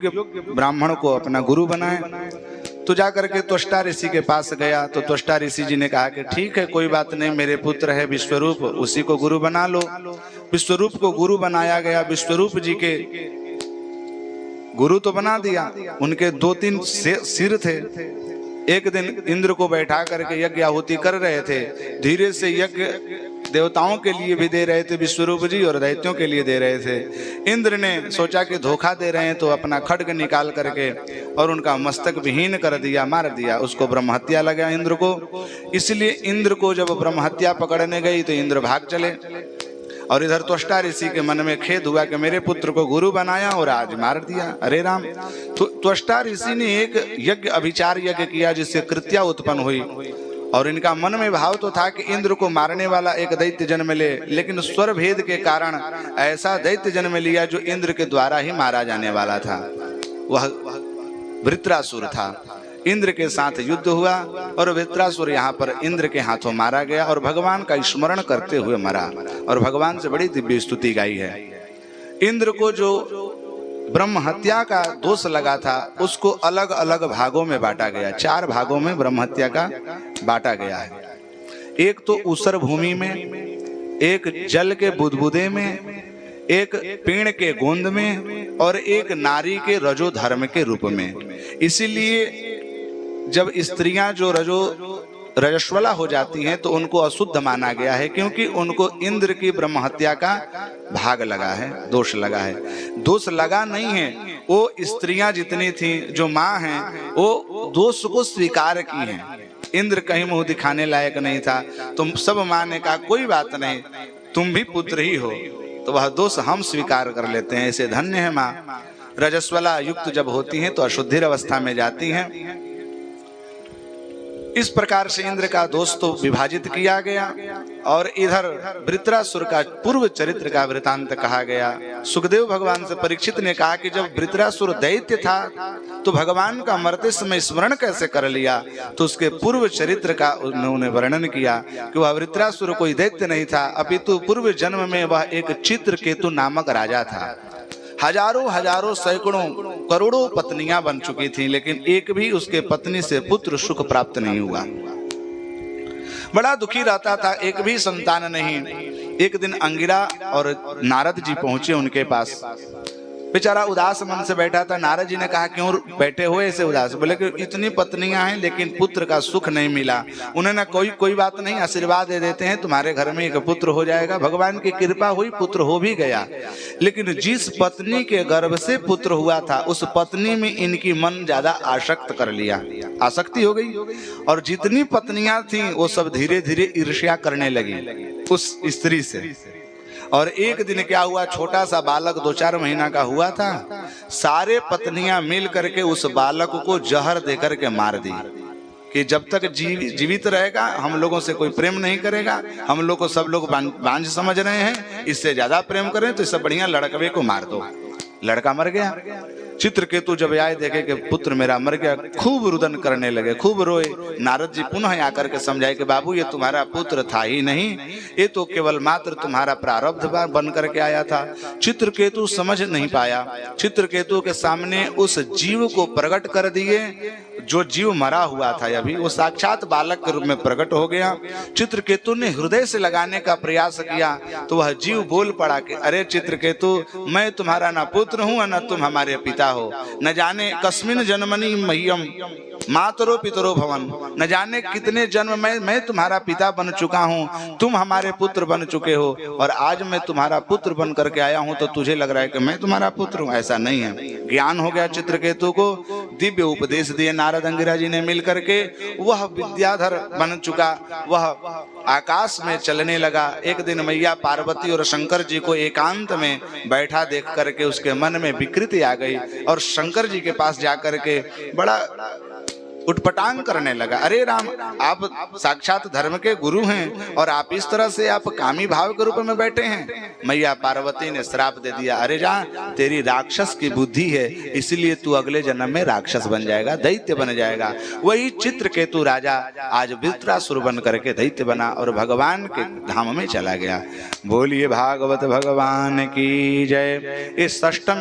ब्राह्मण को अपना गुरु बनाए। तो जाकर के त्वष्टा ऋषि के पास गया तो त्वष्टा ऋषि जी ने कहा कि ठीक है, कोई बात नहीं, मेरे पुत्र है विश्वरूप, उसी को गुरु बना लो। विश्वरूप को गुरु बनाया गया। विश्वरूप जी के गुरु तो बना दिया, उनके 2-3 सिर थे। एक दिन इंद्र को बैठा करके यज्ञ आहुति कर रहे थे। धीरे से यज्ञ देवताओं के लिए भी दे रहे थे विश्वरूप जी, और दैत्यों के लिए दे रहे थे। इंद्र ने सोचा कि धोखा दे रहे हैं, तो अपना खड्ग निकाल करके और उनका मस्तक विहीन कर दिया, मार दिया। उसको ब्रह्महत्या लगा इंद्र को। इसलिए इंद्र को जब ब्रह्महत्या पकड़ने गई तो इंद्र भाग चले। और इधर त्वष्टा ऋषि के मन में खेद हुआ कि मेरे पुत्र को गुरु बनाया और आज मार दिया। अरे राम! तो त्वष्टा ऋषि ने एक यज्ञ, अभिचार यज्ञ किया, जिससे कृत्या उत्पन्न हुई। और इनका मन में भाव तो था कि इंद्र को मारने वाला एक दैत्य जन्म ले, लेकिन स्वर भेद के कारण ऐसा दैत्य जन्म लिया जो इंद्र के द्वारा ही मारा जाने वाला था। वह वृत्रासुर था। इंद्र के साथ युद्ध हुआ और वृत्रासुर यहाँ पर इंद्र के हाथों मारा गया और भगवान का स्मरण करते हुए मरा, और भगवान से बड़ी दिव्य स्तुति गाई है। इंद्र को जो ब्रह्म हत्या का दोष लगा था, उसको अलग अलग भागों में बांटा गया। 4 भागों में ब्रह्म हत्या का बांटा गया है। एक तो ऊसर भूमि में, एक जल के बुदबुदे में, एक पेड़ के गोंद में, और एक नारी के रजो धर्म के रूप में। इसीलिए जब स्त्रियां जो रजस्वला हो जाती हैं तो उनको अशुद्ध माना गया है, क्योंकि उनको इंद्र की ब्रह्म हत्या का भाग लगा है, दोष लगा है। दोष लगा नहीं है, वो स्त्रियां जितनी थी जो माँ हैं, वो दोष को स्वीकार की हैं। इंद्र कहीं मुंह दिखाने लायक नहीं था। तुम सब माँ ने कहा कोई बात नहीं, तुम भी पुत्र ही हो, तो वह दोष हम स्वीकार कर लेते हैं। ऐसे धन्य है माँ। रजस्वला युक्त जब होती हैं तो अशुद्धिर अवस्था में जाती हैं। इस प्रकार से इंद्र का दोष तो विभाजित किया गया। और इधर वृत्रासुर का पूर्व चरित्र का वृतांत कहा गया। सुखदेव भगवान से परीक्षित ने कहा कि जब वृत्रासुर दैत्य था तो भगवान का मरते समय स्मरण कैसे कर लिया, तो उसके पूर्व चरित्र का उन्होंने वर्णन किया कि वह वृत्रासुर कोई दैत्य नहीं था, अपितु पूर्व जन्म में वह एक चित्रकेतु नामक राजा था। हजारों सैकड़ों करोड़ों पत्नियां बन चुकी थीं, लेकिन एक भी उसके पत्नी से पुत्र सुख प्राप्त नहीं हुआ। बड़ा दुखी रहता था, एक भी संतान नहीं। एक दिन अंगिरा और नारद जी पहुंचे उनके पास। बेचारा उदास मन से बैठा था। नारद जी ने कहा क्यों बैठे हुए ऐसे उदास? बोले कि इतनी पत्नियां हैं लेकिन पुत्र का सुख नहीं मिला। उन्होंने कोई बात नहीं, आशीर्वाद दे देते हैं, तुम्हारे घर में एक पुत्र हो जाएगा। भगवान की कृपा हुई, पुत्र हो भी गया। लेकिन जिस पत्नी के गर्भ से पुत्र हुआ था, उस पत्नी में इनकी मन ज्यादा आसक्त कर लिया, आसक्ति हो गई। और जितनी पत्नियां थी वो सब धीरे धीरे ईर्ष्या करने लगी उस स्त्री से। और एक दिन क्या हुआ, छोटा सा बालक 2-4 महीना का हुआ था। सारे पत्नियां मिल करके उस बालक को जहर देकर के मार दी कि जब तक जीवित रहेगा हम लोगों से कोई प्रेम नहीं करेगा। हम लोग को सब लोग बांझ समझ रहे हैं, इससे ज्यादा प्रेम करें तो इससे बढ़िया लड़कवे को मार दो। लड़का मर गया। चित्रकेतु जब आए देखे कि पुत्र मेरा मर गया, खूब रुदन करने लगे, खूब रोए। नारद जी पुनः आकर के समझाए कि बाबू ये तुम्हारा पुत्र था ही नहीं, ये तो केवल मात्र तुम्हारा प्रारब्ध बन करके आया था। चित्रकेतु समझ नहीं पाया। चित्रकेतु के सामने उस जीव को प्रकट कर दिए जो जीव मरा हुआ था अभी, वो साक्षात बालक के रूप में प्रकट हो गया। चित्रकेतु ने हृदय से लगाने का प्रयास किया तो वह जीव बोल पड़ा कि अरे चित्रकेतु, मैं तुम्हारा न पुत्र हूँ न तुम हमारे पिता हो। न जाने कस्मिन जन्मनि मह्यम मातरो पितरो भवन, न जाने कितने जन्म में मैं तुम्हारा पिता बन चुका हूँ, तुम हमारे पुत्र बन चुके हो, और आज मैं तुम्हारा पुत्र बन करके आया हूँ तो तुझे लग रहा है कि मैं तुम्हारा पुत्र हूँ। ऐसा नहीं है। ज्ञान हो गया चित्रकेतु को। दिव्य उपदेश दिए नारद अंगिरा जी ने मिल करके। वह विद्याधर बन चुका, वह आकाश में चलने लगा। एक दिन मैया पार्वती और शंकर जी को एकांत में बैठा देख करके उसके मन में विकृति आ गई और शंकर जी के पास जाकर के बड़ा उटपटांग करने लगा। अरे राम, आप साक्षात धर्म के गुरु हैं और आप इस तरह से आप कामी भाव के रूप में बैठे हैं। मैया पार्वती ने श्राप दे दिया, अरे जा, तेरी राक्षस की बुद्धि है, इसलिए तू अगले जन्म में राक्षस बन जाएगा, दैत्य बन जाएगा। वही चित्रकेतु राजा आज वृत्रासुर बन करके दैत्य बना और भगवान के धाम में चला गया। बोलिए भागवत भगवान की जय। इस षष्ठम